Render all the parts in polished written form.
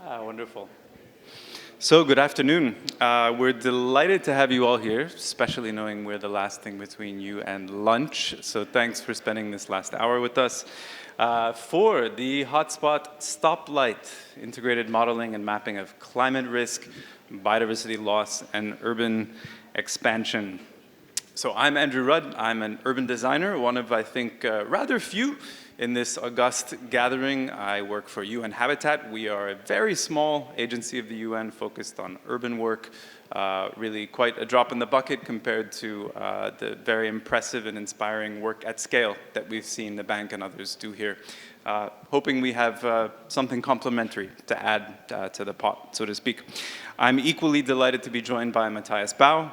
Wonderful. So, good afternoon. We're delighted to have you all here, especially knowing we're the last thing between you and lunch. So, thanks for spending this last hour with us. For the Hotspot Stoplight, integrated modeling and mapping of climate risk, biodiversity loss, and urban expansion. So I'm Andrew Rudd. I'm an urban designer, one of, I think, rather few in this august gathering. I work for UN Habitat. We are a very small agency of the UN focused on urban work, really quite a drop in the bucket compared to the very impressive and inspiring work at scale that we've seen the bank and others do here. Hoping we have something complementary to add to the pot, so to speak. I'm equally delighted to be joined by Matthias Bau,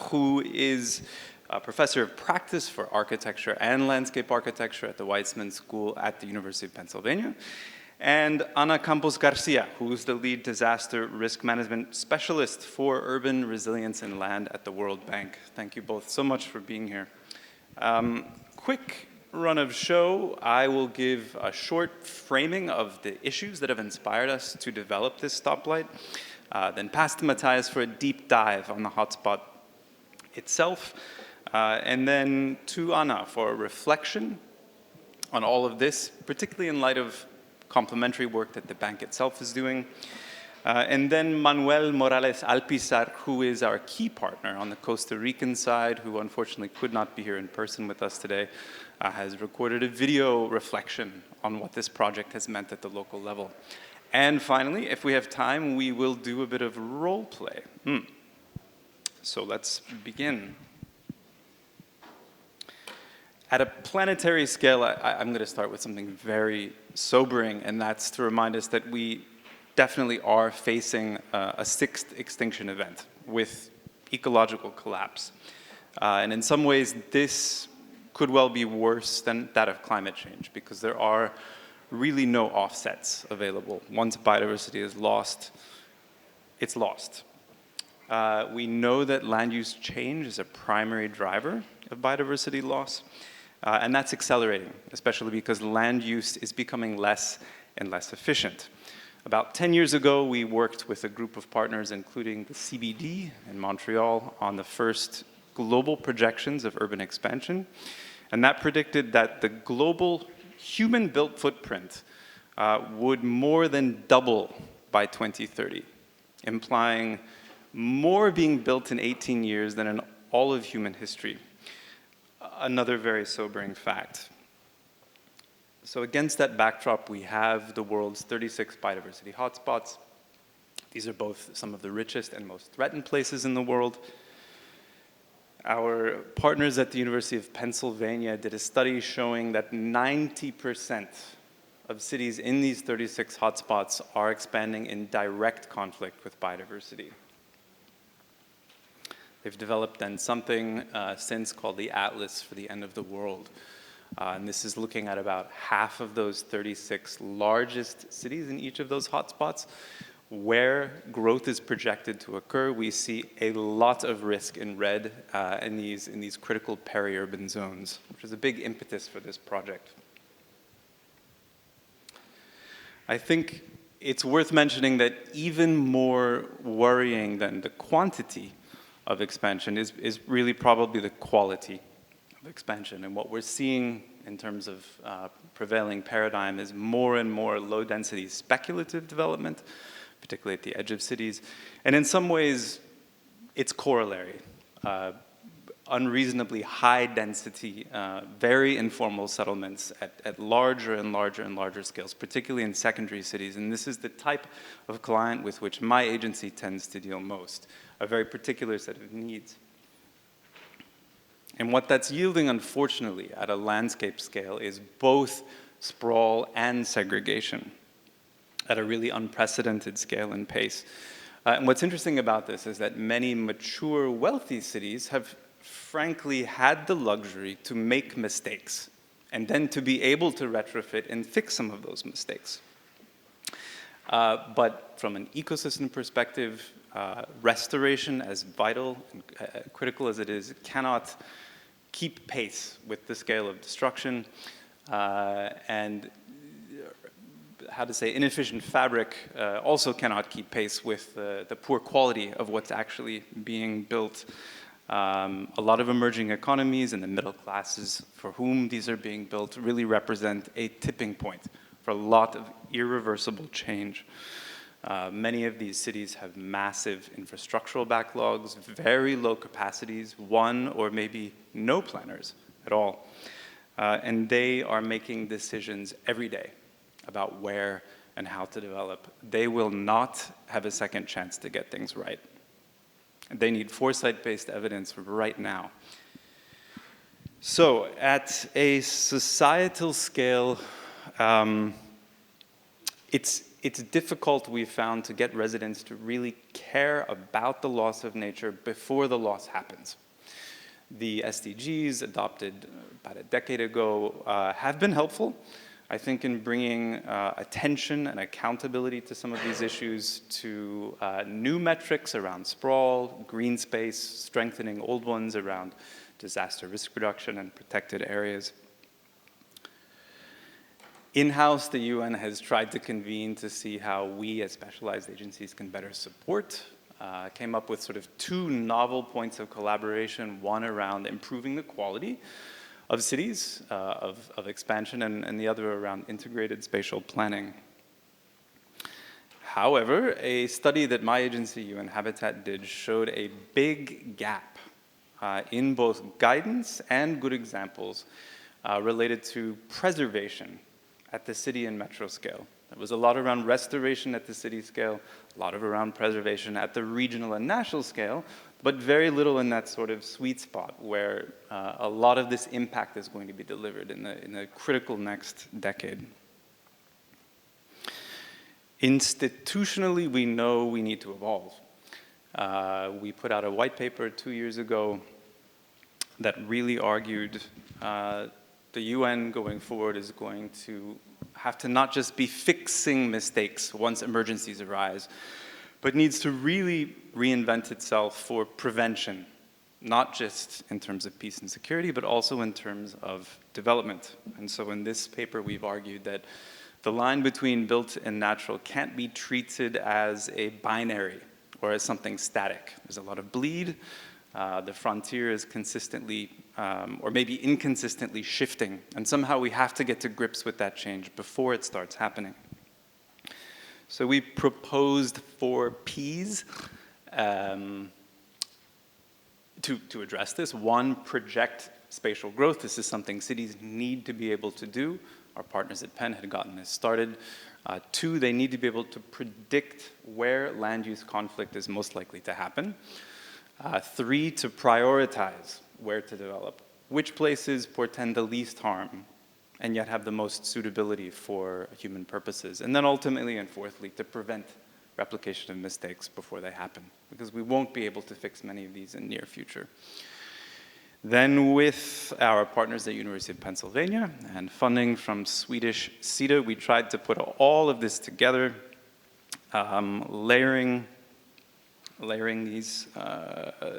who is a professor of practice for architecture and landscape architecture at the Weizmann School at the University of Pennsylvania, and Ana Campos Garcia, who is the lead disaster risk management specialist for urban resilience and land at the World Bank. Thank you both so much for being here. Quick run of show, I will give a short framing of the issues that have inspired us to develop this stoplight, then pass to Matthias for a deep dive on the hotspot itself, and then to Ana for a reflection on all of this, particularly in light of complementary work that the bank itself is doing. And then Manuel Morales Alpizar, who is our key partner on the Costa Rican side, who unfortunately could not be here in person with us today, has recorded a video reflection on what this project has meant at the local level. And finally, if we have time, we will do a bit of role play. So let's begin. At a planetary scale, I'm going to start with something very sobering, and that's to remind us that we definitely are facing a sixth extinction event with ecological collapse. And in some ways, this could well be worse than that of climate change, because there are really no offsets available. Once biodiversity is lost, it's lost. We know that land use change is a primary driver of biodiversity loss, and that's accelerating, especially because land use is becoming less and less efficient. About 10 years ago, we worked with a group of partners, including the CBD in Montreal, on the first global projections of urban expansion, and that predicted that the global human-built footprint would more than double by 2030, implying more being built in 18 years than in all of human history. Another very sobering fact. So against that backdrop, we have the world's 36 biodiversity hotspots. These are both some of the richest and most threatened places in the world. Our partners at the University of Pennsylvania did a study showing that 90% of cities in these 36 hotspots are expanding in direct conflict with biodiversity. They've developed then something since called the Atlas for the End of the World. And this is looking at about half of those 36 largest cities in each of those hotspots. Where growth is projected to occur, we see a lot of risk in red in these critical peri-urban zones, which is a big impetus for this project. I think it's worth mentioning that even more worrying than the quantity of expansion is really probably the quality of expansion. And what we're seeing in terms of prevailing paradigm is more and more low-density speculative development, particularly at the edge of cities. And in some ways, it's corollary. Unreasonably high-density, very informal settlements at larger and larger and larger scales, particularly in secondary cities. And this is the type of client with which my agency tends to deal most, a very particular set of needs. And what that's yielding, unfortunately, at a landscape scale is both sprawl and segregation at a really unprecedented scale and pace. And what's interesting about this is that many mature, wealthy cities have frankly had the luxury to make mistakes and then to be able to retrofit and fix some of those mistakes. But from an ecosystem perspective, restoration, as vital and critical as it is, cannot keep pace with the scale of destruction. And how to say, inefficient fabric also cannot keep pace with the poor quality of what's actually being built. A lot of emerging economies and the middle classes for whom these are being built really represent a tipping point for a lot of irreversible change. Many of these cities have massive infrastructural backlogs, very low capacities, one or maybe no planners at all. And they are making decisions every day about where and how to develop. They will not have a second chance to get things right. They need foresight-based evidence right now. So at a societal scale, it's difficult, we've found, to get residents to really care about the loss of nature before the loss happens. The SDGs, adopted about a decade ago, have been helpful, I think, in bringing attention and accountability to some of these issues, to new metrics around sprawl, green space, strengthening old ones around disaster risk reduction and protected areas. In-house, the UN has tried to convene to see how we as specialized agencies can better support. Came up with sort of two novel points of collaboration, one around improving the quality of cities, of expansion, and the other around integrated spatial planning. However, a study that my agency, UN Habitat, did showed a big gap in both guidance and good examples related to preservation at the city and metro scale. There was a lot around restoration at the city scale, a lot around preservation at the regional and national scale, but very little in that sort of sweet spot where a lot of this impact is going to be delivered in the critical next decade. Institutionally, we know we need to evolve. We put out a white paper 2 years ago that really argued the UN going forward is going to have to not just be fixing mistakes once emergencies arise, but needs to really reinvent itself for prevention, not just in terms of peace and security, but also in terms of development. And so in this paper, we've argued that the line between built and natural can't be treated as a binary or as something static. There's a lot of bleed. The frontier is consistently, or maybe inconsistently shifting. And somehow we have to get to grips with that change before it starts happening. So we proposed 4 Ps to address this. 1, project spatial growth. This is something cities need to be able to do. Our partners at Penn had gotten this started. 2, they need to be able to predict where land use conflict is most likely to happen. 3, to prioritize where to develop, which places portend the least harm and yet have the most suitability for human purposes. And then ultimately, and fourthly, to prevent replication of mistakes before they happen, because we won't be able to fix many of these in the near future. Then with our partners at University of Pennsylvania and funding from Swedish SIDA, we tried to put all of this together, layering these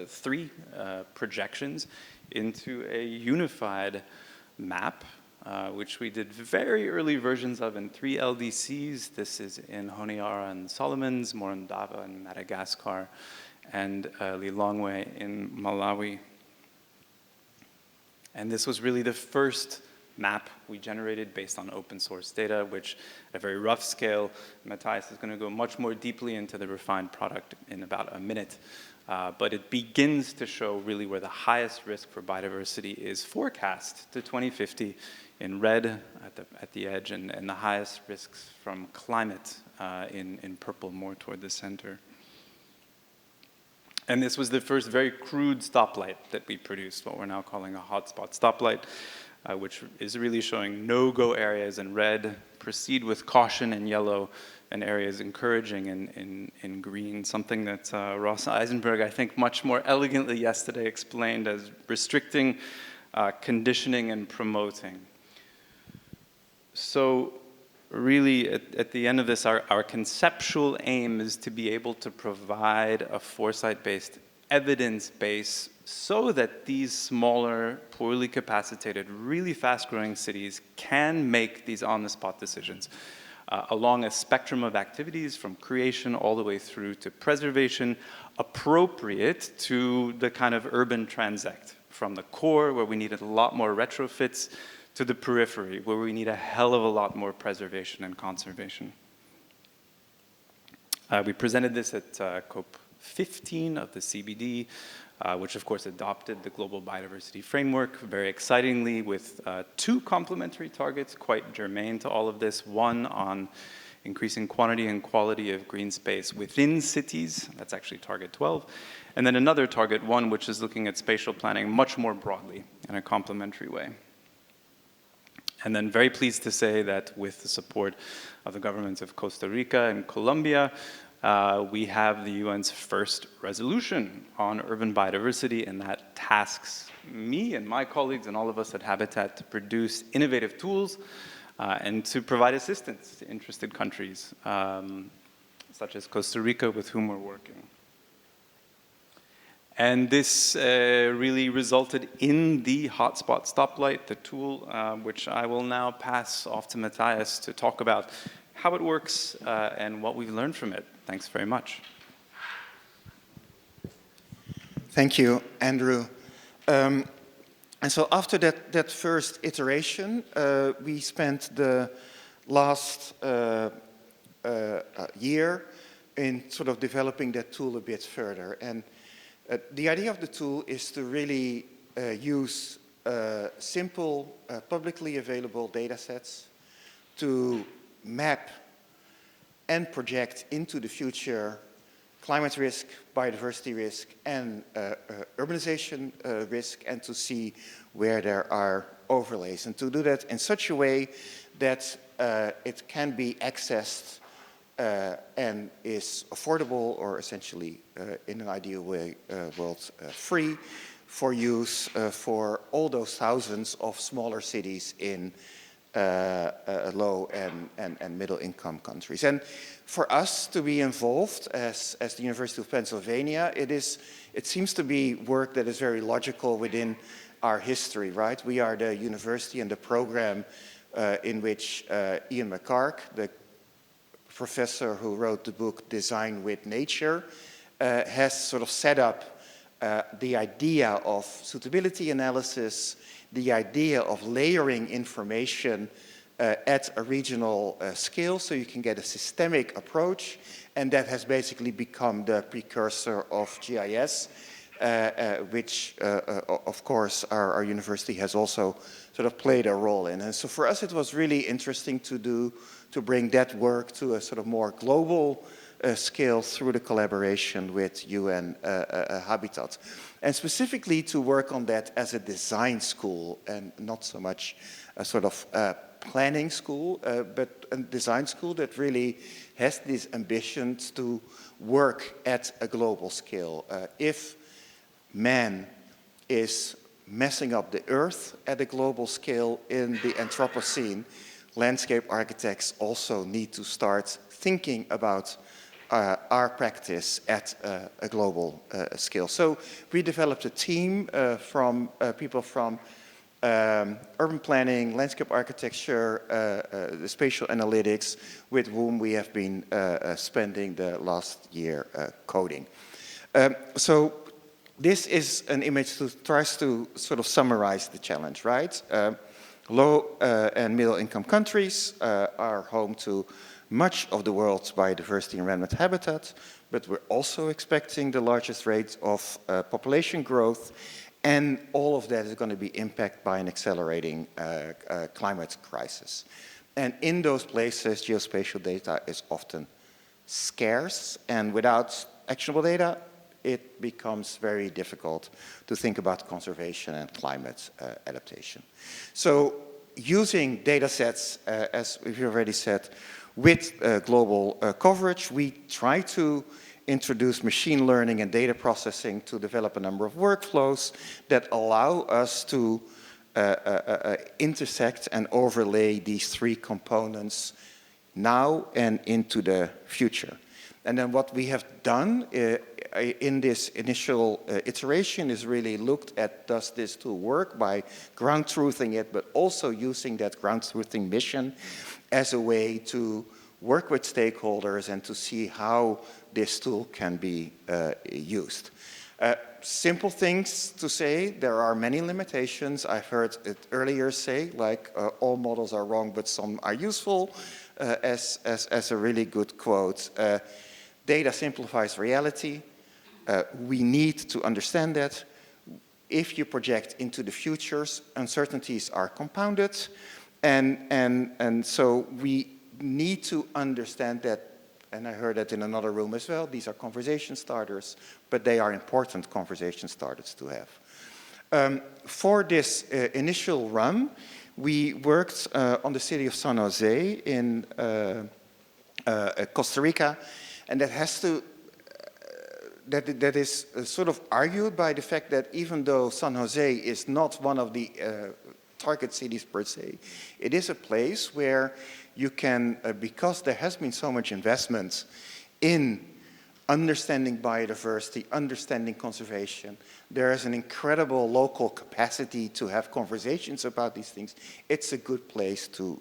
3 projections into a unified map, which we did very early versions of in 3 LDCs. This is in Honiara and Solomons, Morondava in Madagascar, and Lilongwe in Malawi. And this was really the first map we generated based on open source data, which at a very rough scale, Matthias is going to go much more deeply into the refined product in about a minute. But it begins to show really where the highest risk for biodiversity is forecast to 2050 in red at the edge, and the highest risks from climate in purple more toward the center. And this was the first very crude stoplight that we produced, what we're now calling a hotspot stoplight, which is really showing no-go areas in red, proceed with caution in yellow, and areas encouraging in green, something that Ross Eisenberg, I think, much more elegantly yesterday explained as restricting, conditioning, and promoting. So really, at the end of this, our conceptual aim is to be able to provide a foresight-based evidence base so that these smaller, poorly capacitated, really fast-growing cities can make these on-the-spot decisions along a spectrum of activities from creation all the way through to preservation, appropriate to the kind of urban transect, from the core where we needed a lot more retrofits to the periphery where we need a hell of a lot more preservation and conservation. We presented this at COP15 of the CBD, which of course adopted the Global Biodiversity Framework very excitingly with 2 complementary targets quite germane to all of this. One on increasing quantity and quality of green space within cities, that's actually target 12. And then another target 1, which is looking at spatial planning much more broadly in a complementary way. And then very pleased to say that with the support of the governments of Costa Rica and Colombia, we have the UN's first resolution on urban biodiversity, and that tasks me and my colleagues and all of us at Habitat to produce innovative tools and to provide assistance to interested countries, such as Costa Rica, with whom we're working. And this really resulted in the Hotspot Stoplight, the tool, which I will now pass off to Matthias to talk about how it works and what we've learned from it. Thanks very much. Thank you, Andrew. And so after that first iteration, we spent the last year in sort of developing that tool a bit further. And the idea of the tool is to really use simple, publicly available data sets to map and project into the future climate risk, biodiversity risk, and urbanization risk, and to see where there are overlays. And to do that in such a way that it can be accessed and is affordable, or essentially, in an ideal way, world free for use for all those thousands of smaller cities in low and middle income countries. And for us to be involved as the University of Pennsylvania, it seems to be work that is very logical within our history, right? We are the university and the program in which Ian McHarg, the professor who wrote the book Design with Nature, has sort of set up the idea of suitability analysis, the idea of layering information at a regional scale so you can get a systemic approach, and that has basically become the precursor of GIS, which of course our university has also sort of played a role in. And so for us it was really interesting to bring that work to a sort of more global scale through the collaboration with UN Habitat. And specifically to work on that as a design school and not so much a sort of planning school, but a design school that really has these ambitions to work at a global scale. If man is messing up the earth at a global scale in the Anthropocene, landscape architects also need to start thinking about our practice at a global scale. So we developed a team from people from urban planning, landscape architecture, the spatial analytics, with whom we have been spending the last year coding. So this is an image that tries to sort of summarize the challenge, right? Low and middle income countries are home to much of the world's biodiversity and remnant habitat, but we're also expecting the largest rates of population growth, and all of that is going to be impacted by an accelerating climate crisis. And in those places, geospatial data is often scarce, and without actionable data, it becomes very difficult to think about conservation and climate adaptation. So using data sets, as we've already said, with global coverage, we try to introduce machine learning and data processing to develop a number of workflows that allow us to intersect and overlay these 3 components now and into the future. And then what we have done in this initial iteration is really looked at, does this tool work, by ground truthing it, but also using that ground truthing mission as a way to work with stakeholders and to see how this tool can be used. Simple things to say, there are many limitations. I've heard it earlier say, like all models are wrong, but some are useful, as a really good quote. Data simplifies reality. We need to understand that. If you project into the futures, uncertainties are compounded. And so we need to understand that, and I heard that in another room as well, these are conversation starters, but they are important conversation starters to have. For this initial run, we worked on the city of San Jose in Costa Rica, and that has to, that is sort of argued by the fact that even though San Jose is not one of the target cities per se, it is a place where you can, because there has been so much investment in understanding biodiversity, understanding conservation, there is an incredible local capacity to have conversations about these things. It's a good place to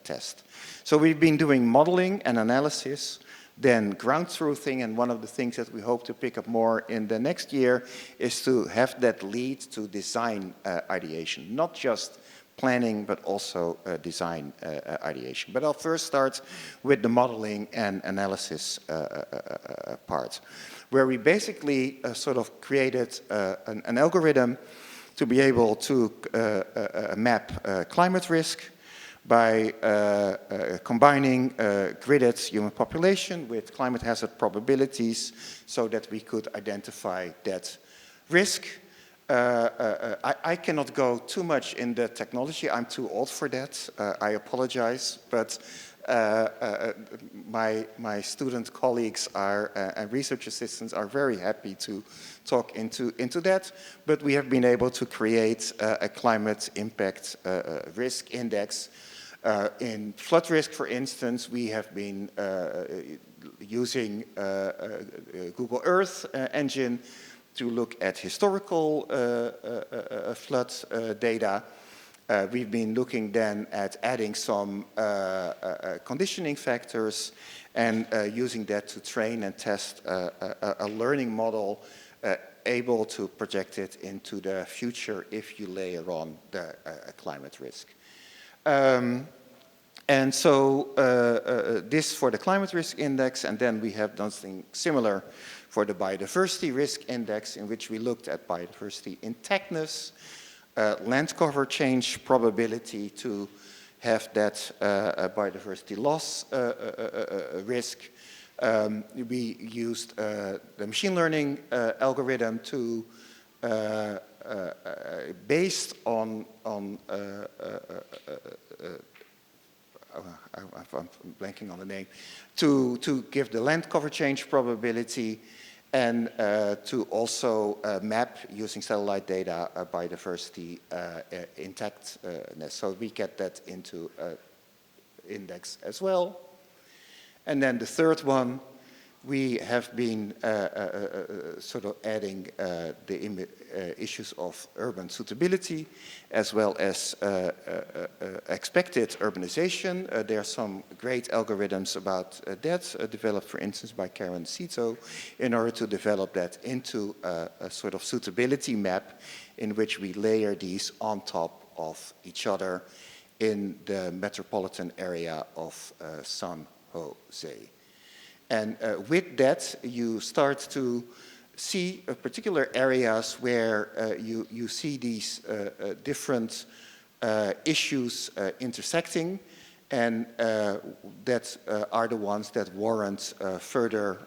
test. So we've been doing modeling and analysis, then ground truthing, and one of the things that we hope to pick up more in the next year is to have that lead to design ideation, not just planning, but also design ideation. But I'll first start with the modeling and analysis part, where we basically sort of created an algorithm to be able to map climate risk by combining gridded human population with climate hazard probabilities so that we could identify that risk. I cannot go too much in the technology. I'm too old for that. I apologize, but my student colleagues are, and research assistants are very happy to talk into that. But we have been able to create a climate impact risk index. In flood risk, for instance, we have been using Google Earth engine to look at historical flood data. We've been looking then at adding some conditioning factors and using that to train and test a learning model able to project it into the future if you layer on the climate risk. And so this for the climate risk index, and then we have done something similar for the biodiversity risk index, in which we looked at biodiversity intactness, land cover change probability to have that biodiversity loss risk. We used the machine learning algorithm to, based on I'm blanking on the name, to give the land cover change probability and to also map using satellite data biodiversity intactness. So we get that into index as well. And then the third one, we have been sort of adding the issues of urban suitability as well as expected urbanization. There are some great algorithms about that developed, for instance, by Karen Cito in order to develop that into a sort of suitability map in which we layer these on top of each other in the metropolitan area of San Jose. And with that, you start to see particular areas where you see these different issues intersecting, and that are the ones that warrant further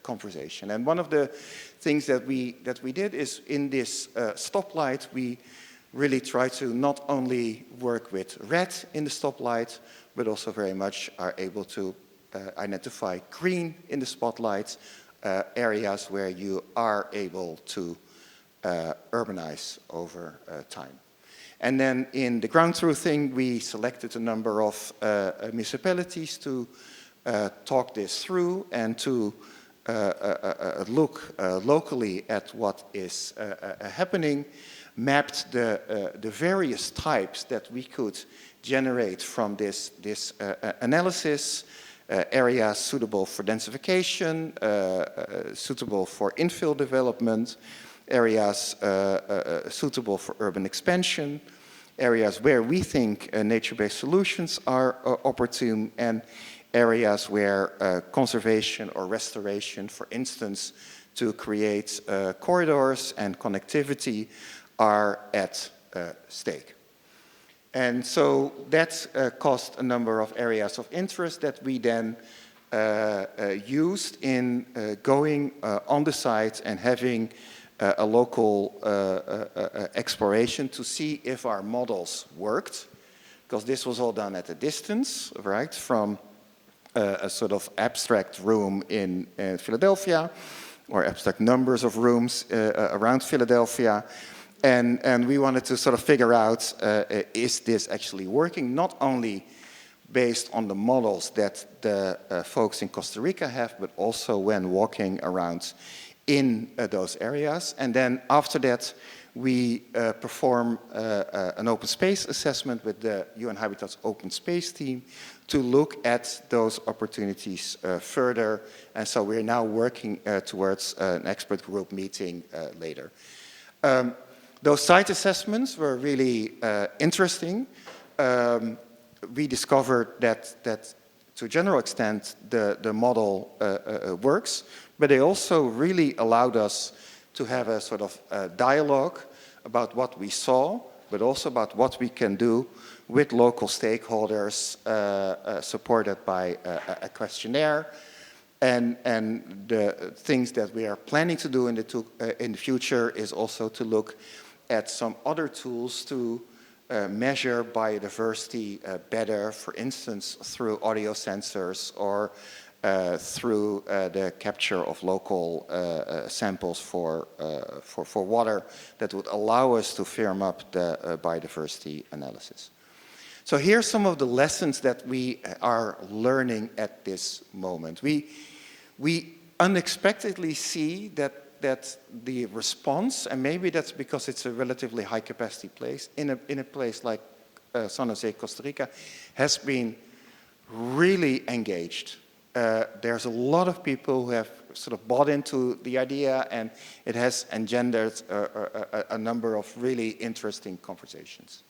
conversation. And one of the things that we did is in this stoplight, we really try to not only work with red in the stoplight, but also very much are able to identify green in the spotlight, areas where you are able to urbanize over time. And then in the ground truthing, we selected a number of municipalities to talk this through and to look locally at what is happening, mapped the various types that we could generate from this analysis areas suitable for densification, suitable for infill development, areas suitable for urban expansion, areas where we think nature-based solutions are opportune, and areas where conservation or restoration, for instance, to create corridors and connectivity are at stake. And so that caused a number of areas of interest that we then used in going on the site and having a local exploration to see if our models worked, because this was all done at a distance, right, from a sort of abstract room in Philadelphia, or abstract numbers of rooms around Philadelphia. And we wanted to sort of figure out, is this actually working, not only based on the models that the folks in Costa Rica have, but also when walking around in those areas. And then after that, we perform an open space assessment with the UN Habitat's open space team to look at those opportunities further. And so we're now working towards an expert group meeting later. Those site assessments were really interesting. We discovered that to a general extent, the model works, but they also really allowed us to have a sort of dialogue about what we saw, but also about what we can do with local stakeholders, supported by a questionnaire. And the things that we are planning to do in the future is also to look at some other tools to measure biodiversity better, for instance, through audio sensors or through the capture of local samples for water that would allow us to firm up the biodiversity analysis. So here's some of the lessons that we are learning at this moment. We unexpectedly see that the response, and maybe that's because it's a relatively high capacity place, in a place like San Jose, Costa Rica, has been really engaged. There's a lot of people who have sort of bought into the idea, and it has engendered a number of really interesting conversations.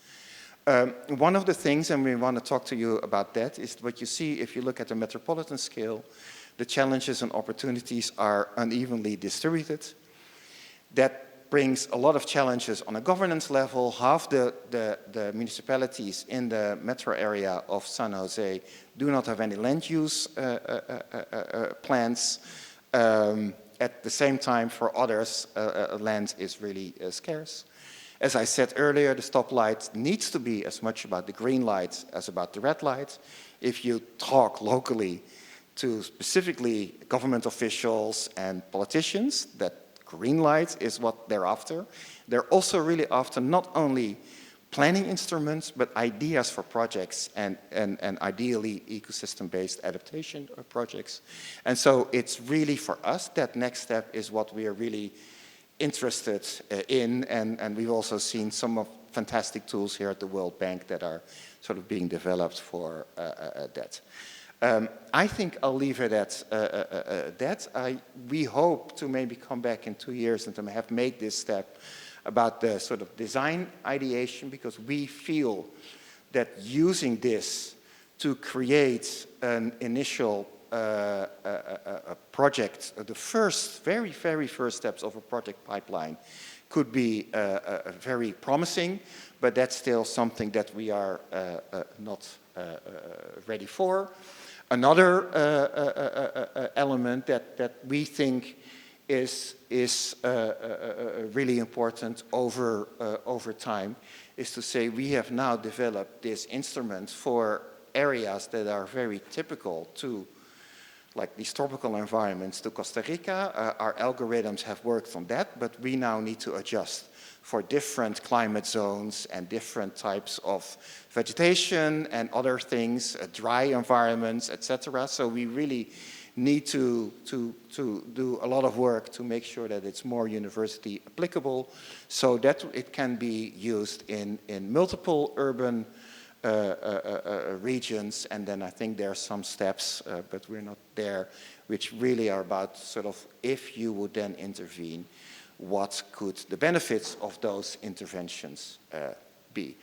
One of the things, and we want to talk to you about that, is what you see if you look at the metropolitan scale. The challenges and opportunities are unevenly distributed. That brings a lot of challenges on a governance level. Half the municipalities in the metro area of San Jose do not have any land use plans. At the same time, for others, land is really scarce. As I said earlier, the stoplight needs to be as much about the green light as about the red light. If you talk locally to specifically government officials and politicians, that green light is what they're after. They're also really after not only planning instruments, but ideas for projects and ideally ecosystem-based adaptation projects. And so it's really for us, that next step is what we are really interested in, and we've also seen some of fantastic tools here at the World Bank that are sort of being developed for that. I think I'll leave it at that. We hope to maybe come back in 2 years and to have made this step about the sort of design ideation, because we feel that using this to create an initial project, the very first steps of a project pipeline could be very promising, but that's still something that we are not ready for. Another element that we think is really important over time is to say we have now developed this instrument for areas that are very typical to, like these tropical environments, to Costa Rica. Our algorithms have worked on that, but we now need to adjust for different climate zones and different types of vegetation and other things, dry environments, etc. So we really need to do a lot of work to make sure that it's more university applicable, so that it can be used in multiple urban regions, and then I think there are some steps, but we're not there, which really are about sort of if you would then intervene, what could the benefits of those interventions be.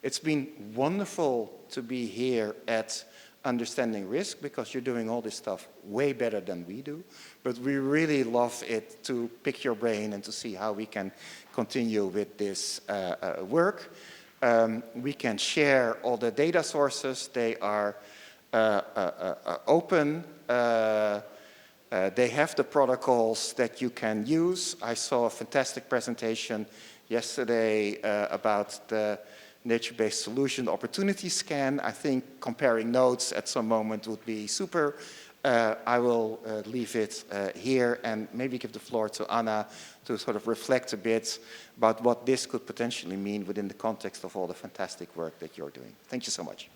It's been wonderful to be here at Understanding Risk, because you're doing all this stuff way better than we do, but we really love it to pick your brain and to see how we can continue with this work. We can share all the data sources. They are open. They have the protocols that you can use. I saw a fantastic presentation yesterday about the nature-based solution opportunity scan. I think comparing notes at some moment would be super. I will leave it here and maybe give the floor to Anna to sort of reflect a bit about what this could potentially mean within the context of all the fantastic work that you're doing. Thank you so much.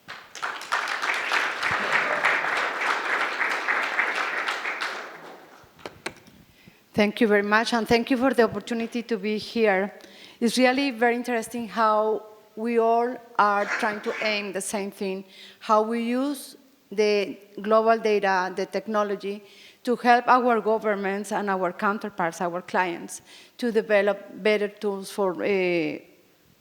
Thank you very much, and thank you for the opportunity to be here. It's really very interesting how we all are trying to aim the same thing, how we use the global data, the technology, to help our governments and our counterparts, our clients, to develop better tools for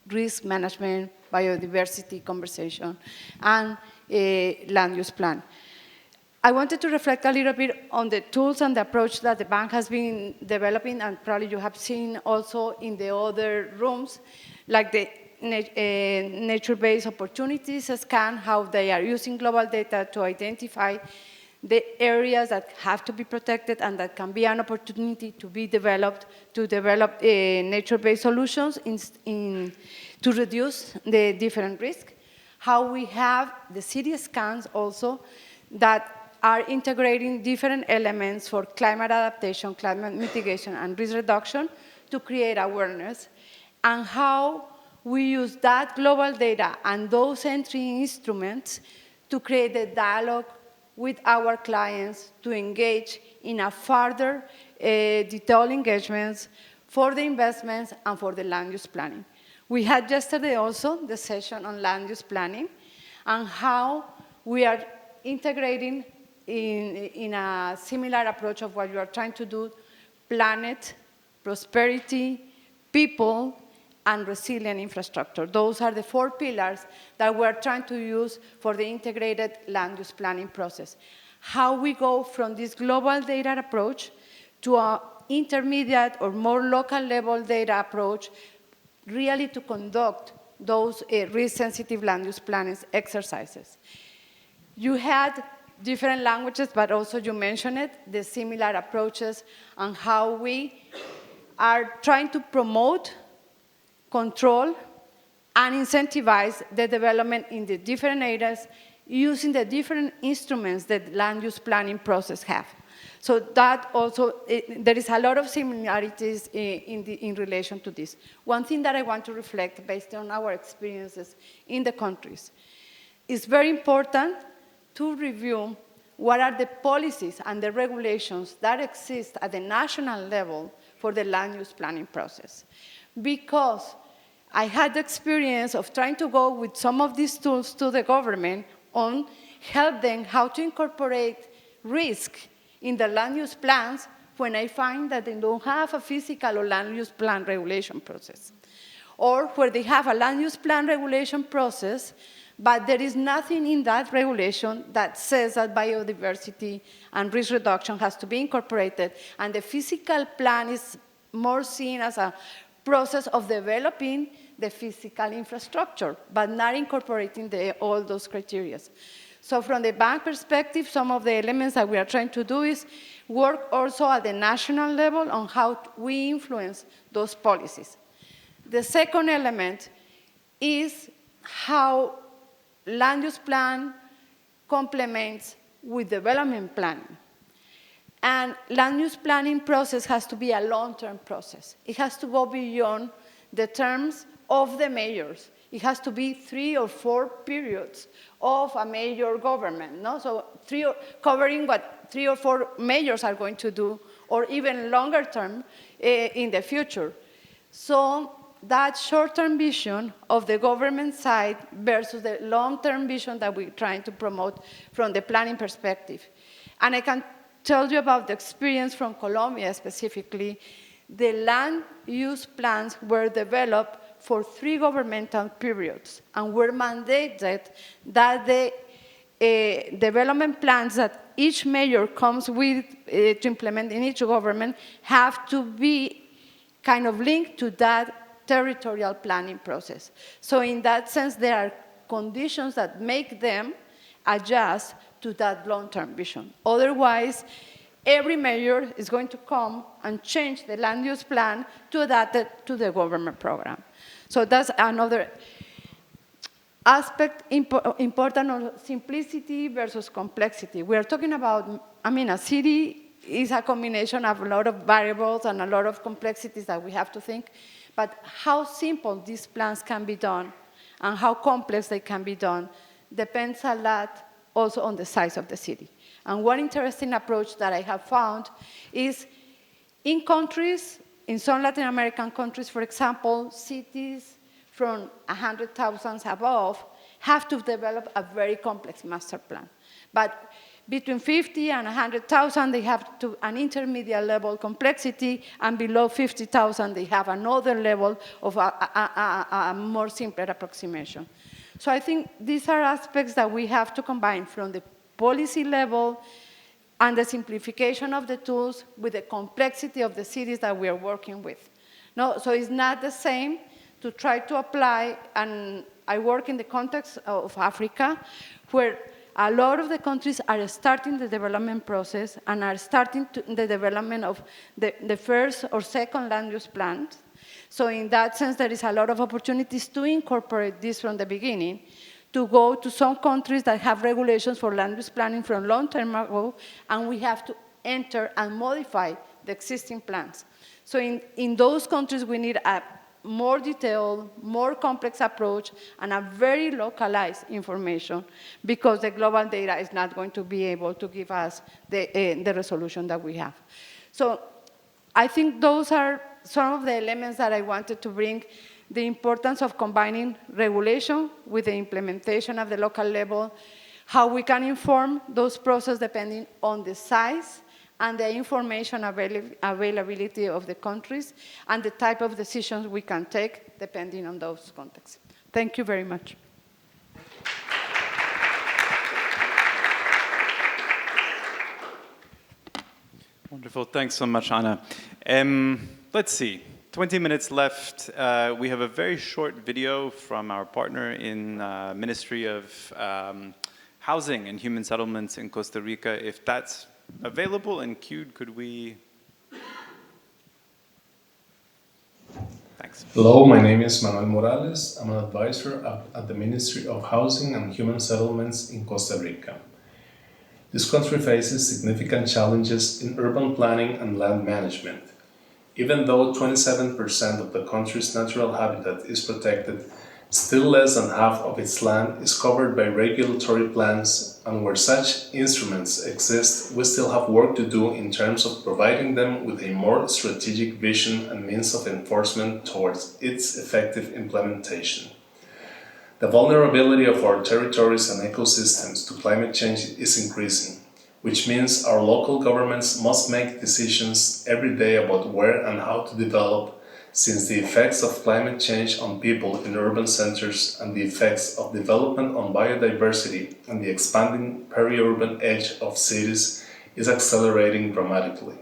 risk management, biodiversity conversation, and land use plan. I wanted to reflect a little bit on the tools and the approach that the bank has been developing, and probably you have seen also in the other rooms, like the nature-based opportunities scan, how they are using global data to identify the areas that have to be protected and that can be an opportunity to be developed, to develop nature-based solutions to reduce the different risks. How we have the city scans also that are integrating different elements for climate adaptation, climate mitigation, and risk reduction to create awareness, and how we use that global data and those entry instruments to create a dialogue with our clients to engage in a further detailed engagements for the investments and for the land use planning. We had yesterday also the session on land use planning and how we are integrating in a similar approach of what you are trying to do, planet, prosperity, people, and resilient infrastructure. Those are the 4 pillars that we're trying to use for the integrated land use planning process. How we go from this global data approach to an intermediate or more local level data approach, really to conduct those risk-sensitive land use planning exercises. You had different languages, but also you mentioned it, the similar approaches on how we are trying to promote, control, and incentivize the development in the different areas using the different instruments that land use planning process have. So that also, there is a lot of similarities in relation to this. One thing that I want to reflect based on our experiences in the countries, it's very important to review what are the policies and the regulations that exist at the national level for the land use planning process. Because I had the experience of trying to go with some of these tools to the government on help them how to incorporate risk in the land use plans when I find that they don't have a physical or land use plan regulation process. Or where they have a land use plan regulation process, but there is nothing in that regulation that says that biodiversity and risk reduction has to be incorporated, and the physical plan is more seen as a process of developing the physical infrastructure, but not incorporating all those criteria. So from the bank perspective, some of the elements that we are trying to do is work also at the national level on how we influence those policies. The second element is how land use plan complements with development planning. And land use planning process has to be a long-term process. It has to go beyond the terms of the mayors. It has to be 3 or 4 periods of a major government, no? So covering what 3 or 4 mayors are going to do, or even longer term in the future. So that short-term vision of the government side versus the long-term vision that we're trying to promote from the planning perspective. And I can tell you about the experience from Colombia specifically. The land use plans were developed for 3 governmental periods and were mandated that the development plans that each mayor comes with to implement in each government have to be kind of linked to that territorial planning process. So in that sense, there are conditions that make them adjust to that long-term vision. Otherwise, every mayor is going to come and change the land use plan to adapt it to the government program. So that's another aspect important of simplicity versus complexity. We are talking about, a city is a combination of a lot of variables and a lot of complexities that we have to think, but how simple these plans can be done and how complex they can be done depends a lot also on the size of the city. And one interesting approach that I have found is in countries, in some Latin American countries, for example, cities from 100,000 above have to develop a very complex master plan. But between 50 and 100,000, they have an intermediate level complexity, and below 50,000, they have another level of a more simpler approximation. So I think these are aspects that we have to combine from the policy level and the simplification of the tools with the complexity of the cities that we are working with. No, so it's not the same to try to apply, and I work in the context of Africa, where a lot of the countries are starting the development process and are starting the development of the first or second land use plans. So in that sense, there is a lot of opportunities to incorporate this from the beginning, to go to some countries that have regulations for land use planning from long term ago, and we have to enter and modify the existing plans. So in those countries, we need a more detailed, more complex approach, and a very localized information, because the global data is not going to be able to give us the resolution that we have. So I think those are some of the elements that I wanted to bring: the importance of combining regulation with the implementation at the local level, how we can inform those processes depending on the size and the information availability of the countries, and the type of decisions we can take depending on those contexts. Thank you very much. Wonderful. Thanks so much, Ana. Let's see. 20 minutes left. We have a very short video from our partner in Ministry of Housing and Human Settlements in Costa Rica. If that's available and queued, could we? Thanks. Hello, my name is Manuel Morales. I'm an advisor at the Ministry of Housing and Human Settlements in Costa Rica. This country faces significant challenges in urban planning and land management. Even though 27% of the country's natural habitat is protected, still less than half of its land is covered by regulatory plans, and where such instruments exist, we still have work to do in terms of providing them with a more strategic vision and means of enforcement towards its effective implementation. The vulnerability of our territories and ecosystems to climate change is increasing, which means our local governments must make decisions every day about where and how to develop, since the effects of climate change on people in urban centers and the effects of development on biodiversity and the expanding peri-urban edge of cities is accelerating dramatically.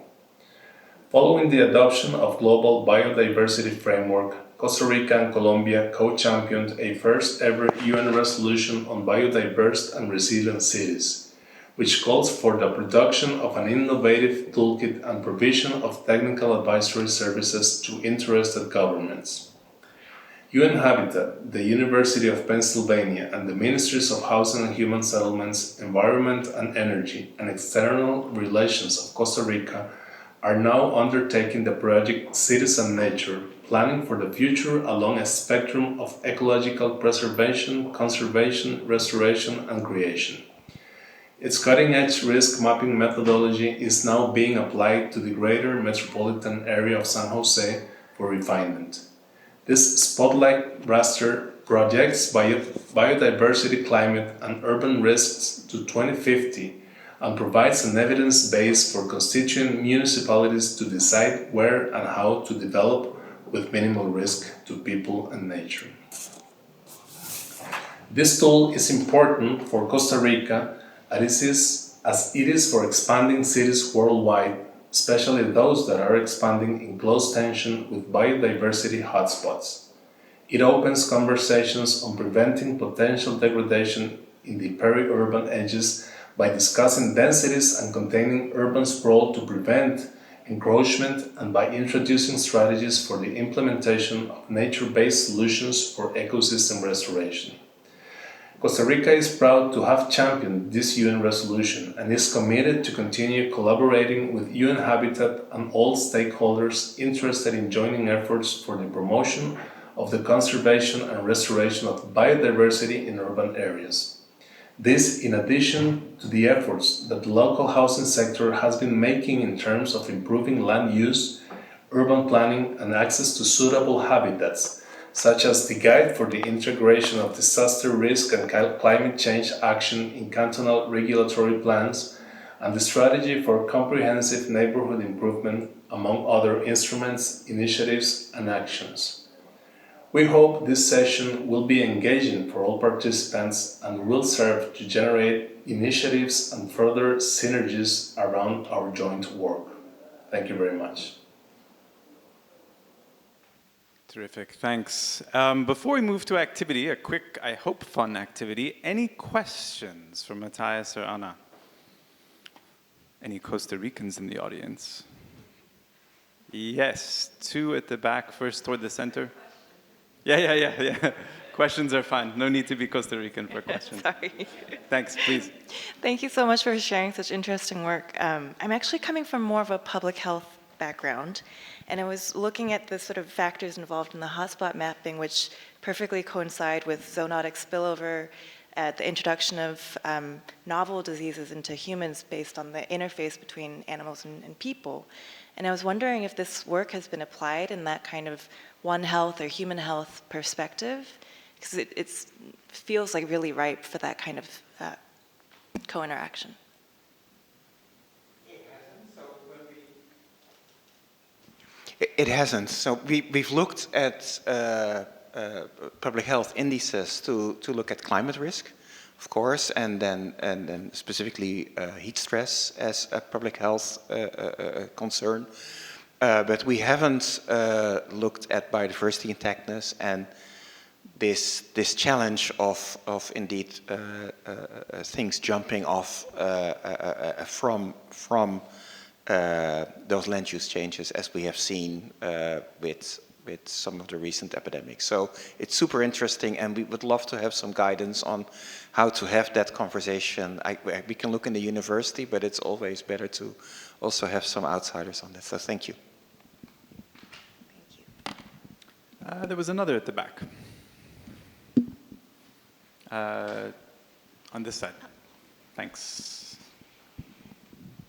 Following the adoption of Global Biodiversity Framework, Costa Rica and Colombia co-championed a first-ever UN resolution on biodiverse and resilient cities, which calls for the production of an innovative toolkit and provision of technical advisory services to interested governments. UN Habitat, the University of Pennsylvania, and the Ministries of Housing and Human Settlements, Environment and Energy, and External Relations of Costa Rica are now undertaking the project Cities and Nature, planning for the future along a spectrum of ecological preservation, conservation, restoration, and creation. Its cutting-edge risk mapping methodology is now being applied to the greater metropolitan area of San Jose for refinement. This spotlight raster projects biodiversity, climate, and urban risks to 2050 and provides an evidence base for constituent municipalities to decide where and how to develop with minimal risk to people and nature. This tool is important for Costa Rica as it is for expanding cities worldwide, especially those that are expanding in close tension with biodiversity hotspots. It opens conversations on preventing potential degradation in the peri-urban edges by discussing densities and containing urban sprawl to prevent encroachment and by introducing strategies for the implementation of nature-based solutions for ecosystem restoration. Costa Rica is proud to have championed this UN resolution and is committed to continue collaborating with UN Habitat and all stakeholders interested in joining efforts for the promotion of the conservation and restoration of biodiversity in urban areas. This in addition to the efforts that the local housing sector has been making in terms of improving land use, urban planning, and access to suitable habitats, such as the Guide for the Integration of Disaster Risk and Climate Change Action in Cantonal Regulatory Plans, and the Strategy for Comprehensive Neighborhood Improvement, among other instruments, initiatives, and actions. We hope this session will be engaging for all participants and will serve to generate initiatives and further synergies around our joint work. Thank you very much. Terrific, thanks. Before we move to activity, a quick, I hope, fun activity. Any questions for Matthias or Ana? Any Costa Ricans in the audience? Yes, two at the back, first toward the center. Yeah. Questions are fine. No need to be Costa Rican for questions. Sorry. Thanks, please. Thank you so much for sharing such interesting work. I'm actually coming from more of a public health background, and I was looking at the sort of factors involved in the hotspot mapping, which perfectly coincide with zoonotic spillover, the introduction of novel diseases into humans based on the interface between animals and people. And I was wondering if this work has been applied in that kind of One Health or human health perspective, because it feels like really ripe for that kind of co-interaction. It hasn't. So we've looked at public health indices to look at climate risk, of course, and then specifically heat stress as a public health concern. But we haven't looked at biodiversity intactness and this challenge of indeed things jumping off from those land use changes, as we have seen with some of the recent epidemics. So it's super interesting, and we would love to have some guidance on how to have that conversation. We can look in the university, but it's always better to also have some outsiders on this. So thank you. Thank you. There was another at the back. On this side. Thanks.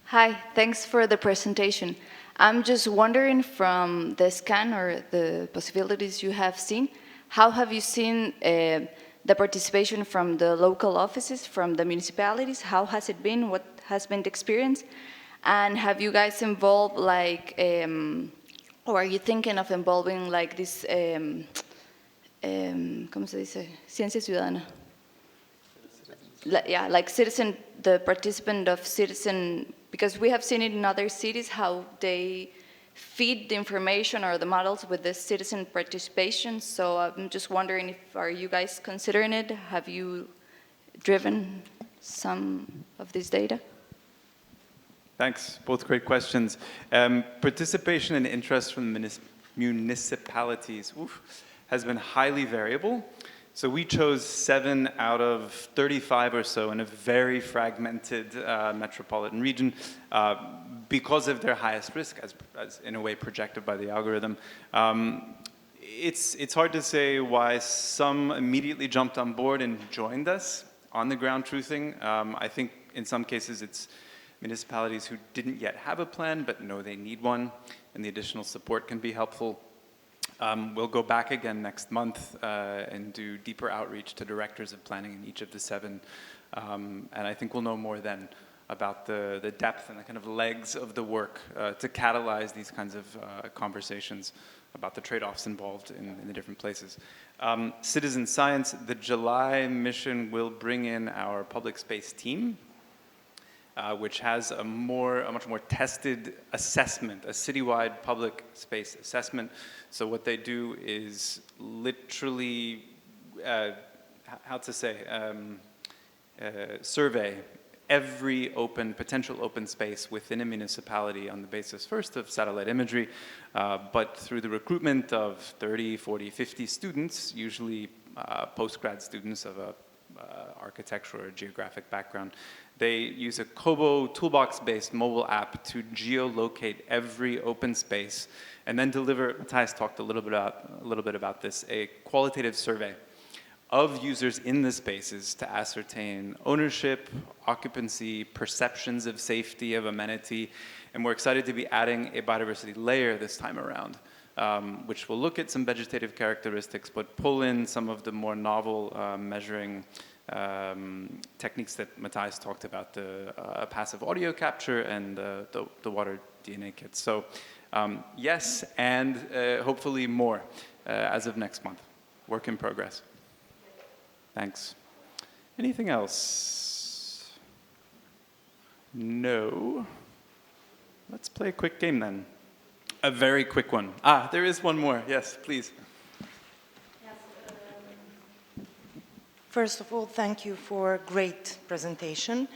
Hi, thanks for the presentation. I'm just wondering, from the scan or the possibilities you have seen, how have you seen the participation from the local offices, from the municipalities? How has it been? What has been the experience? And have you guys involved, like, or are you thinking of involving, like, this, ¿cómo se dice? Ciencia ciudadana. Yeah, like the participant of citizen, because we have seen it in other cities how they feed the information or the models with the citizen participation. So I'm just wondering, are you guys considering it? Have you driven some of this data? Thanks, both great questions. Participation and interest from municipalities has been highly variable. So we chose 7 out of 35 or so in a very fragmented metropolitan region because of their highest risk, as in a way projected by the algorithm. It's hard to say why some immediately jumped on board and joined us on the ground truthing. I think in some cases it's municipalities who didn't yet have a plan but know they need one, and the additional support can be helpful. We'll go back again next month and do deeper outreach to directors of planning in each of the 7. And I think we'll know more then about the depth and the kind of legs of the work to catalyze these kinds of conversations about the trade-offs involved in the different places. Citizen science, the July mission will bring in our public space team, which has a much more tested assessment, a citywide public space assessment. So what they do is literally, survey every potential open space within a municipality on the basis first of satellite imagery, but through the recruitment of 30, 40, 50 students, usually post-grad students of a architectural or geographic background. They use a Kobo toolbox-based mobile app to geolocate every open space and then deliver, Matthias talked a little bit about this, a qualitative survey of users in the spaces to ascertain ownership, occupancy, perceptions of safety, of amenity, and we're excited to be adding a biodiversity layer this time around, which will look at some vegetative characteristics, but pull in some of the more novel measuring techniques that Matthias talked about, the passive audio capture and the water DNA kits. So yes, and hopefully more as of next month. Work in progress. Thanks. Anything else? No. Let's play a quick game then. A very quick one. There is one more. Yes, please. First of all, thank you for a great presentation.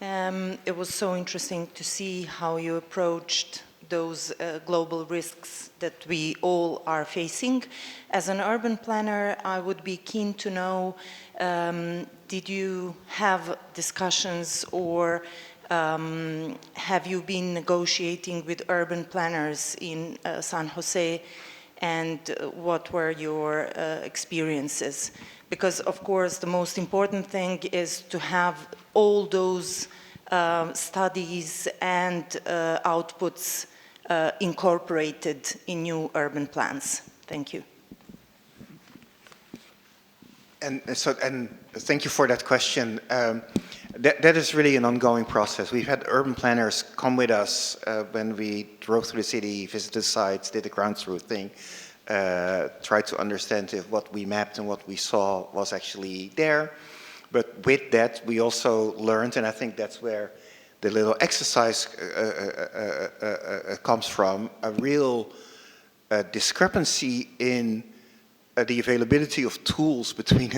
It was so interesting to see how you approached those global risks that we all are facing. As an urban planner, I would be keen to know, did you have discussions or have you been negotiating with urban planners in San Jose, and what were your experiences? Because, of course, the most important thing is to have all those studies and outputs incorporated in new urban plans. Thank you. And thank you for that question. That is really an ongoing process. We've had urban planners come with us when we drove through the city, visited sites, did the ground truth thing, tried to understand if what we mapped and what we saw was actually there. But with that, we also learned, and I think that's where the little exercise comes from, a real discrepancy in the availability of tools between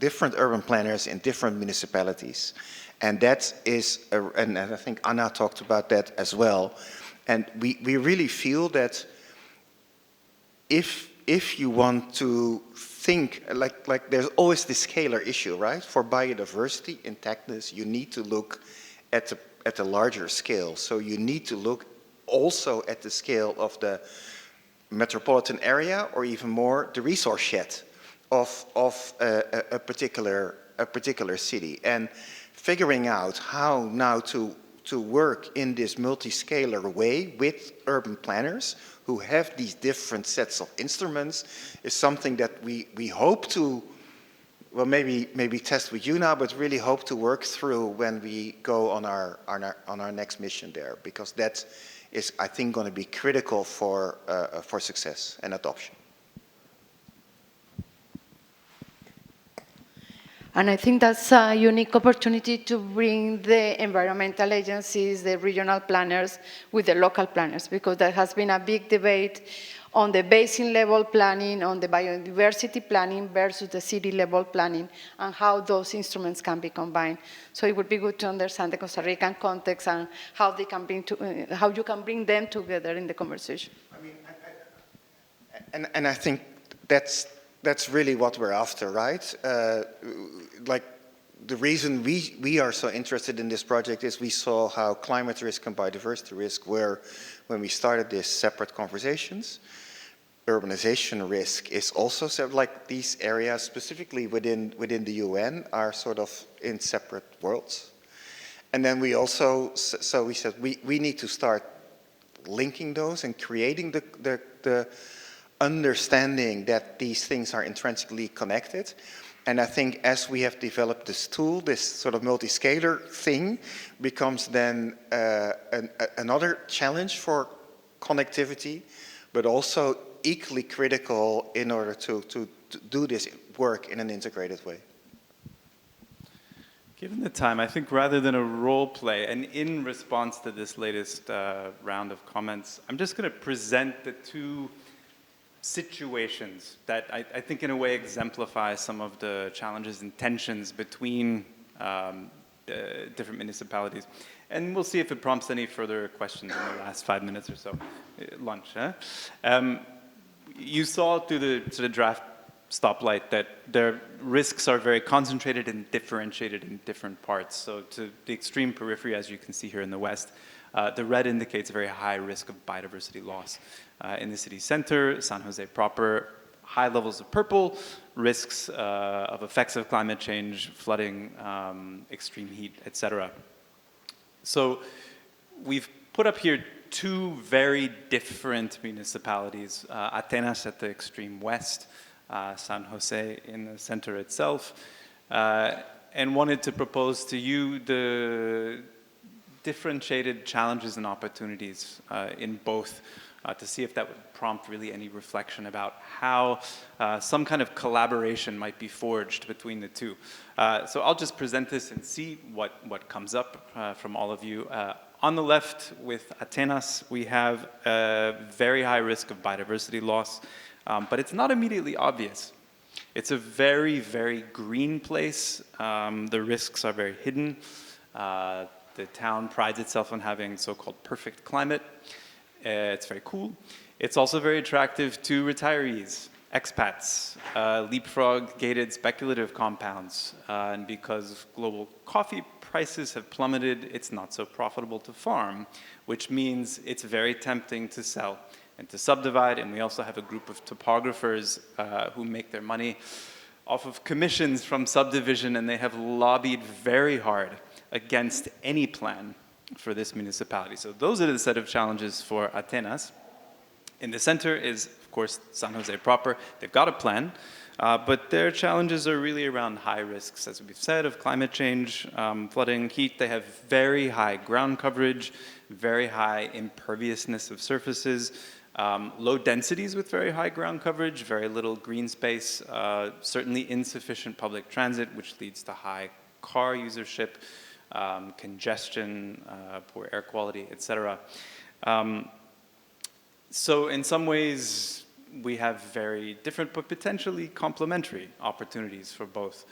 different urban planners in different municipalities. And that is, and I think Anna talked about that as well. And we really feel that if you want to think, like there's always this scalar issue, right? For biodiversity intactness, you need to look at the larger scale. So you need to look also at the scale of the metropolitan area, or even more, the resource shed of a particular city, and figuring out how now to work in this multi-scalar way with urban planners who have these different sets of instruments is something that we hope to, well, maybe test with you now, but really hope to work through when we go on our next mission there, because that is, I think, going to be critical for success and adoption. And I think that's a unique opportunity to bring the environmental agencies, the regional planners, with the local planners, because there has been a big debate on the basin level planning, on the biodiversity planning versus the city level planning, and how those instruments can be combined. So it would be good to understand the Costa Rican context and how they can bring how you can bring them together in the conversation. I mean, and I think that's really what we're after, right? Like the reason we are so interested in this project is we saw how climate risk and biodiversity risk were when we started these separate conversations. Urbanization risk is also like these areas, specifically within the UN, are sort of in separate worlds. And then we also, so we said we need to start linking those and creating the understanding that these things are intrinsically connected. And I think as we have developed this tool, this sort of multi-scalar thing becomes then another challenge for connectivity, but also equally critical in order to do this work in an integrated way. Given the time, I think rather than a role play, and in response to this latest round of comments, I'm just going to present the two situations that I think in a way exemplify some of the challenges and tensions between different municipalities. And we'll see if it prompts any further questions in the last 5 minutes or so. Lunch, huh? You saw through the sort of draft stoplight that their risks are very concentrated and differentiated in different parts. So to the extreme periphery, as you can see here in the west, the red indicates a very high risk of biodiversity loss. In the city center, San Jose proper, high levels of purple, risks of effects of climate change, flooding, extreme heat, etc. So we've put up here two very different municipalities, Atenas at the extreme west, San Jose in the center itself, and wanted to propose to you the differentiated challenges and opportunities in both to see if that would prompt really any reflection about how some kind of collaboration might be forged between the two. So I'll just present this and see what comes up from all of you. On the left with Atenas, we have a very high risk of biodiversity loss, but it's not immediately obvious. It's a very, very green place. The risks are very hidden. The town prides itself on having so-called perfect climate. It's very cool. It's also very attractive to retirees, expats, leapfrog-gated speculative compounds. And because global coffee prices have plummeted, it's not so profitable to farm, which means it's very tempting to sell and to subdivide. And we also have a group of topographers who make their money off of commissions from subdivision, and they have lobbied very hard against any plan for this municipality. So those are the set of challenges for Atenas. In the center is, of course, San Jose proper. They've got a plan, but their challenges are really around high risks, as we've said, of climate change, flooding, heat. They have very high ground coverage, very high imperviousness of surfaces, low densities with very high ground coverage, very little green space, certainly insufficient public transit, which leads to high car usership, congestion, poor air quality, etc. So in some ways, we have very different but potentially complementary opportunities for both.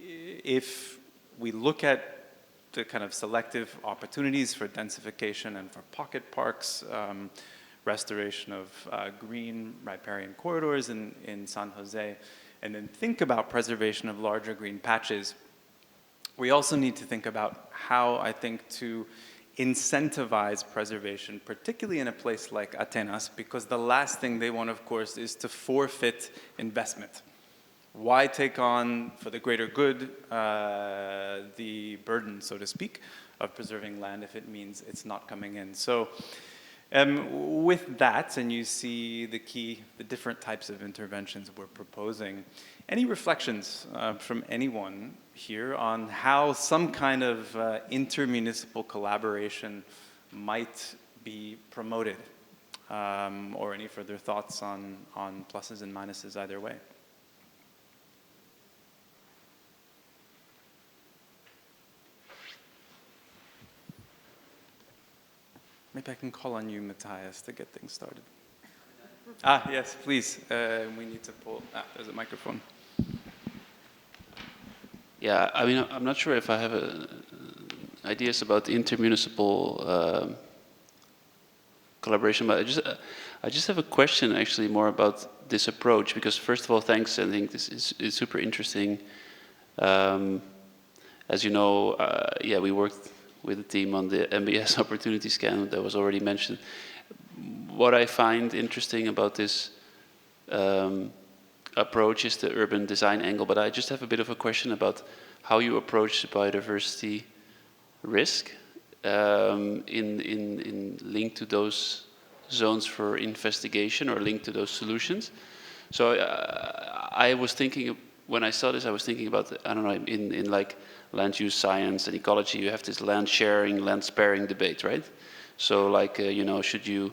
If we look at the kind of selective opportunities for densification and for pocket parks, restoration of green riparian corridors in San Jose, and then think about preservation of larger green patches, we also need to think about how, I think, to incentivize preservation, particularly in a place like Atenas, because the last thing they want, of course, is to forfeit investment. Why take on, for the greater good, the burden, so to speak, of preserving land if it means it's not coming in? So with that, and you see the different types of interventions we're proposing, any reflections from anyone here on how some kind of intermunicipal collaboration might be promoted, or any further thoughts on pluses and minuses either way? Maybe I can call on you, Matthias, to get things started. Yes, please. We need to pull. There's a microphone. Yeah, I mean, I'm not sure if I have ideas about intermunicipal collaboration, but I just have a question actually more about this approach, because first of all, thanks. I think this is super interesting. As you know, yeah, we worked with the team on the MBS opportunity scan that was already mentioned. What I find interesting about this approach is the urban design angle, but I just have a bit of a question about how you approach the biodiversity risk in link to those zones for investigation or linked to those solutions. So I was thinking, when I saw this, I was thinking about, I don't know, in like land use science and ecology, you have this land sharing, land sparing debate, right? So like, you know, should you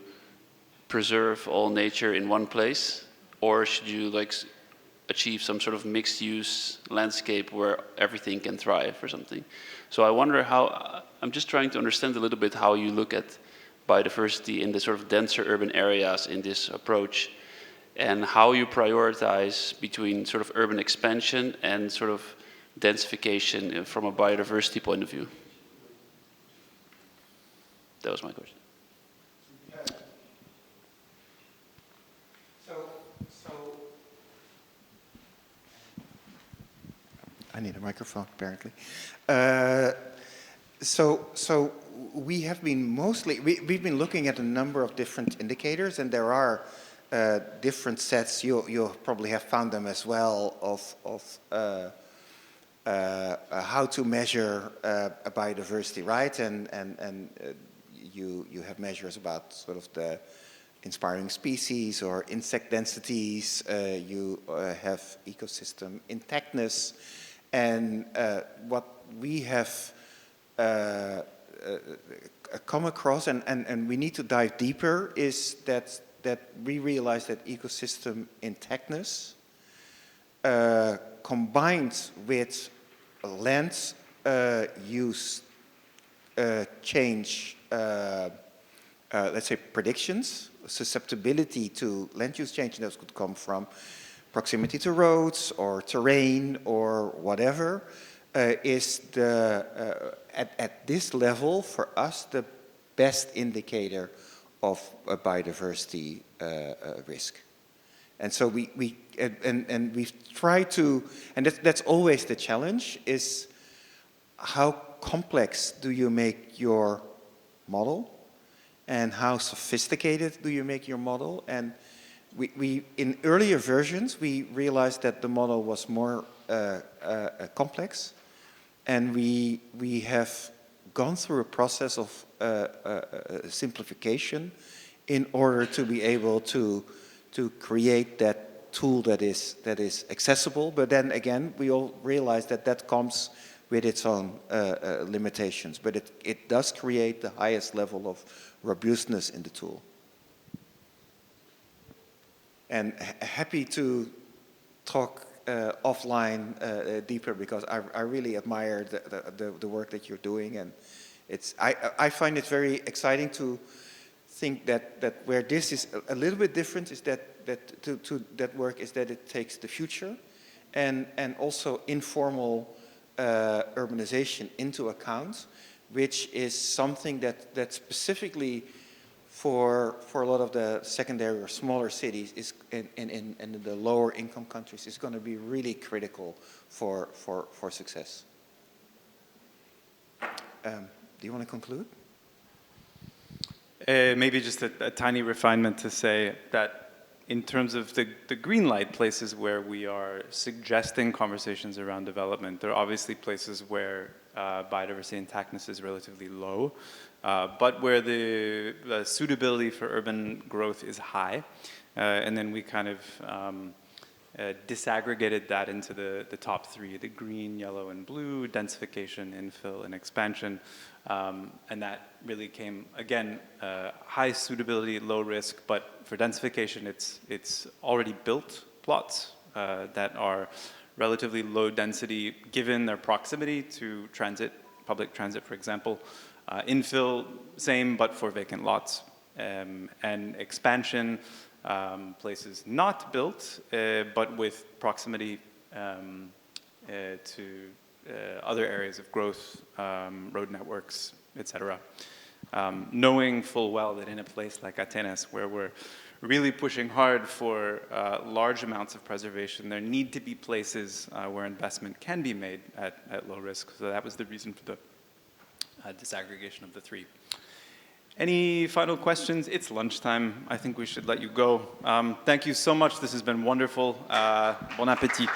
preserve all nature in one place, or should you like achieve some sort of mixed use landscape where everything can thrive or something? So I wonder how, I'm just trying to understand a little bit how you look at biodiversity in the sort of denser urban areas in this approach, and how you prioritize between sort of urban expansion and sort of densification from a biodiversity point of view. That was my question. I need a microphone, apparently. So we have been mostly, we've been looking at a number of different indicators, and there are different sets, you'll probably have found them as well, of how to measure a biodiversity, right? And you have measures about sort of the inspiring species or insect densities, you have ecosystem intactness, and what we have come across, and we need to dive deeper, is that we realize that ecosystem intactness combined with land use change, let's say predictions, susceptibility to land use change, and those could come from proximity to roads or terrain or whatever, is at this level for us the best indicator of a biodiversity risk. And so we've tried to, and that's always the challenge, is how complex do you make your model, and how sophisticated do you make your model? And we in earlier versions, we realized that the model was more complex, and we have gone through a process of simplification in order to be able to create that tool that is accessible. But then again, we all realize that comes with its own limitations. But it does create the highest level of robustness in the tool. And happy to talk offline deeper, because I really admire the work that you're doing, and I find it very exciting to think that where this is a little bit different is that work is that it takes the future and also informal urbanization into account, which is something that specifically for a lot of the secondary or smaller cities is in the lower income countries is going to be really critical for success. Do you want to conclude? Maybe just a tiny refinement to say that in terms of the green light places where we are suggesting conversations around development, there are obviously places where biodiversity intactness is relatively low, but where the suitability for urban growth is high. And then we kind of disaggregated that into the top three: the green, yellow, and blue, densification, infill, and expansion. And that really came, again, high suitability, low risk, but for densification, it's already built plots that are relatively low density given their proximity to transit, public transit, for example. Infill, same, but for vacant lots. And expansion, places not built, but with proximity to other areas of growth, road networks, etc. Knowing full well that in a place like Atenas, where we're really pushing hard for large amounts of preservation, there need to be places where investment can be made at low risk. So that was the reason for the disaggregation of the three. Any final questions? It's lunchtime. I think we should let you go. Thank you so much. This has been wonderful. Bon appétit.